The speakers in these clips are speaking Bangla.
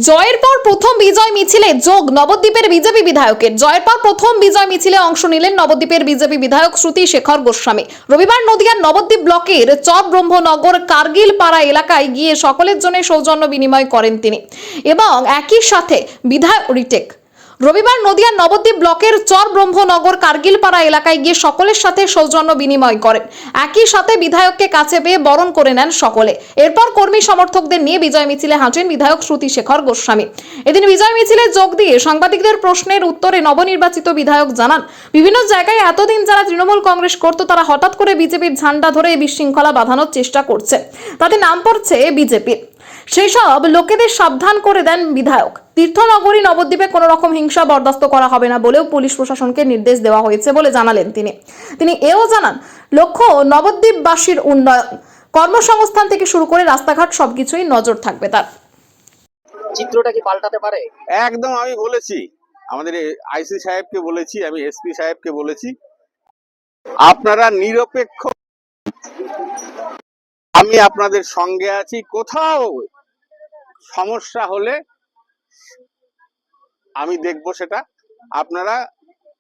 জয়ের পর প্রথম বিজয় মিছিলে যোগ নবদ্বীপের বিজেপি বিধায়কের। জয়ের পর প্রথম বিজয় মিছিলে অংশ নিলেন নবদ্বীপের বিজেপি বিধায়ক শ্রুতি শেখর গোস্বামী। রবিবার নদিয়ার নবদ্বীপ ব্লকের চরব্রহ্মনগর কার্গিল পাড়া এলাকায় গিয়ে সকলের জন্য সৌজন্য বিনিময় করেন তিনি এবং একই সাথে বিধায়ক রিটেক। রবিবার নদিয়ার নবদ্বীপ ব্লকের চরব্রহ্মনগর কার্গিল পাড়া এলাকায় গিয়ে সকলের সাথে সৌজন্য বিনিময় করেন। একই সাথে বিধায়ককে কাছে পেয়ে বরণ করে নেন সকলে। এরপর কর্মী সমর্থকদের নিয়ে বিজয় মিছিলে হাঁটেন বিধায়ক শ্রুতি শেখর গোস্বামী। এদিন বিজয় মিছিলে যোগ দিয়ে সাংবাদিকদের প্রশ্নের উত্তরে নবনির্বাচিত বিধায়ক জানান, বিভিন্ন জায়গায় এতদিন যারা তৃণমূল কংগ্রেস করত তারা হঠাৎ করে বিজেপির ঝান্ডা ধরে বিশৃঙ্খলা বাঁধানোর চেষ্টা করছে, তাতে নাম পড়ছে বিজেপির। সেই সব লোকেদের সাবধান করে দেন বিধায়ক। তীর্থনগরী নবদ্বীপে কোনো রকম হিংসা বরদাস্ত করা হবে না বলেও পুলিশ প্রশাসনকে নির্দেশ দেওয়া হয়েছে বলে জানালেন তিনি এও জানান, লক্ষ্য নবদ্বীপবাসীর উন্নয়ন, কর্মসংস্থান থেকে শুরু করে রাস্তাঘাট সবকিছুই নজর থাকবে তার। চিত্রটা কি পাল্টাতে পারে? একদম, আমি বলেছি আমাদের আইসি সাহেবকে বলেছি, আমি এসপি সাহেবকে বলেছি, আপনারা নিরপেক্ষ, আমি আপনাদের সঙ্গে আছি। কোথাও সমস্যা হলে আমি দেখব, সেটা আপনারা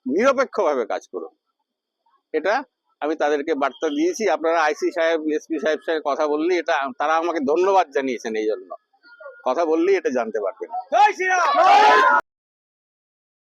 নিরপেক্ষভাবে কাজ করুন, এটা আমি তাদেরকে বার্তা দিয়েছি। আপনারা আইসি সাহেব এসপি সাহেব সঙ্গে কথা বললেই এটা, তারা আমাকে ধন্যবাদ জানিয়েছেন, এই জন্য কথা বললেই এটা জানতে পারবেন।